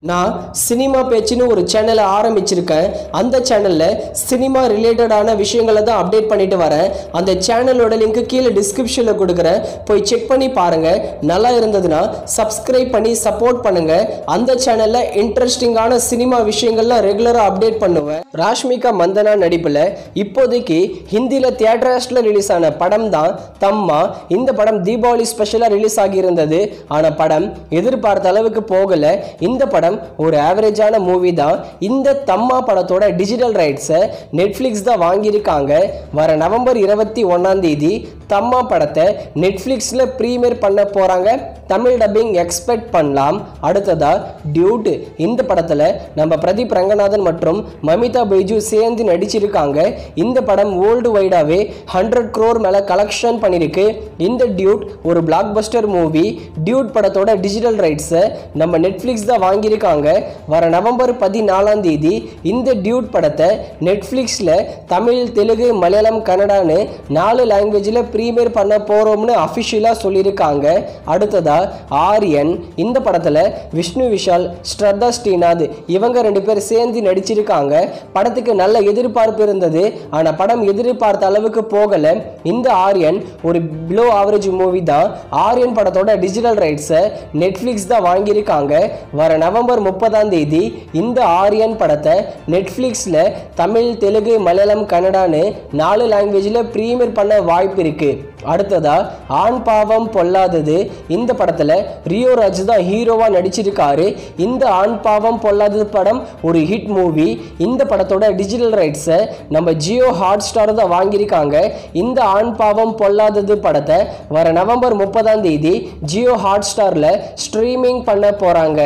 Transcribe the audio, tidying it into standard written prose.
நான் சினிமா பேச்சுன்னு ஒரு சேனலை ஆரம்பிச்சிருக்கேன். அந்த சேனலில் சினிமா ரிலேட்டடான விஷயங்களை தான் அப்டேட் பண்ணிட்டு வரேன். அந்த சேனலோட லிங்க் கீழே டிஸ்கிரிப்ஷனில் கொடுக்குறேன், போய் செக் பண்ணி பாருங்கள். நல்லா இருந்ததுன்னா சப்ஸ்கிரைப் பண்ணி சப்போர்ட் பண்ணுங்கள். அந்த சேனலில் இன்ட்ரெஸ்டிங்கான சினிமா விஷயங்கள்லாம் ரெகுலராக அப்டேட் பண்ணுவேன். ராஷ்மிகா மந்தனா நடிப்பில் இப்போதைக்கு ஹிந்தியில் தியேட்டர்ஸில் ரிலீஸ் ஆன படம் தான் தம்மா. இந்த படம் தீபாவளி ஸ்பெஷலாக ரிலீஸ் ஆகியிருந்தது. ஆனால் படம் எதிர்பார்த்த அளவுக்கு போகலை. இந்த படம் ஒரு ஆவரேஜான மூவி தான். இந்த தம்மா படத்தோட டிஜிட்டல் ரைட்ஸை நெட்ஃப்ளிக்ஸ் தான் வாங்கியிருக்காங்க. வர நவம்பர் 21 தம்மா படத்தை நெட்ஃப்ளிக்ஸில் ப்ரீமியர் பண்ண போகிறாங்க. தமிழ் டப்பிங் எக்ஸ்பெக்ட் பண்ணலாம். அடுத்ததா டியூட். இந்த படத்தில் நம்ம பிரதீப் ரங்கநாதன் மற்றும் மமிதா பைஜு சேர்ந்து நடிச்சிருக்காங்க. இந்த படம் வேர்ல்டு வைடாவே 100 crore மேலே கலெக்ஷன் பண்ணியிருக்கு. இந்த டியூட் ஒரு பிளாக் பஸ்டர் மூவி. டியூட் படத்தோட டிஜிட்டல் ரைட்ஸை நம்ம நெட்ஃப்ளிக்ஸ் தான் வாங்கியிருக்காங்க. வர நவம்பர் 14 இந்த டியூட் படத்தை நெட்ஃப்ளிக்ஸில் தமிழ், தெலுங்கு, மலையாளம், கன்னடான்னு 4 லாங்குவேஜில் ப்ரீமியர் பண்ண போகிறோம்னு அஃபிஷியலாக சொல்லியிருக்காங்க. அடுத்ததா ஆரியன். இந்த படத்தில் விஷ்ணு விஷால், ஸ்ரத்தா ஸ்ரீநாத் இவங்க 2 பேர் சேர்ந்து நடிச்சிருக்காங்க. படத்துக்கு நல்ல எதிர்பார்ப்பு இருந்தது. ஆனால் படம் எதிர்பார்த்த அளவுக்கு போகலை. இந்த ஆரியன் ஒரு பிலோ ஆவரேஜ் மூவி தான். ஆரியன் படத்தோட டிஜிட்டல் ரைட்ஸை நெட்ஃப்ளிக்ஸ் தான் வாங்கியிருக்காங்க. வர நவம்பர் 30 இந்த ஆரியன் படத்தை நெட்ஃப்ளிக்ஸில் தமிழ், தெலுங்கு, மலையாளம், கன்னடான்னு 4 லாங்குவேஜில் ப்ரீமியர் பண்ண வாய்ப்பு இருக்கு. அடுத்ததா ஆண் பாவம் பொல்லாதது. இந்த படத்தில் ரியோ ராஜ் தான் ஹீரோவாக நடிச்சிருக்காரு. இந்த ஆண் பாவம் பொல்லாதது படம் ஒரு ஹிட் மூவி. இந்த படத்தோட டிஜிட்டல் ரைட்ஸை நம்ம ஜியோ ஹாட் ஸ்டார் தான் வாங்கியிருக்காங்க. இந்த ஆண் பாவம் பொல்லாதது படத்தை வர நவம்பர் 30 ஜியோ ஹாட் ஸ்டாரில் ஸ்ட்ரீமிங் பண்ண போகிறாங்க.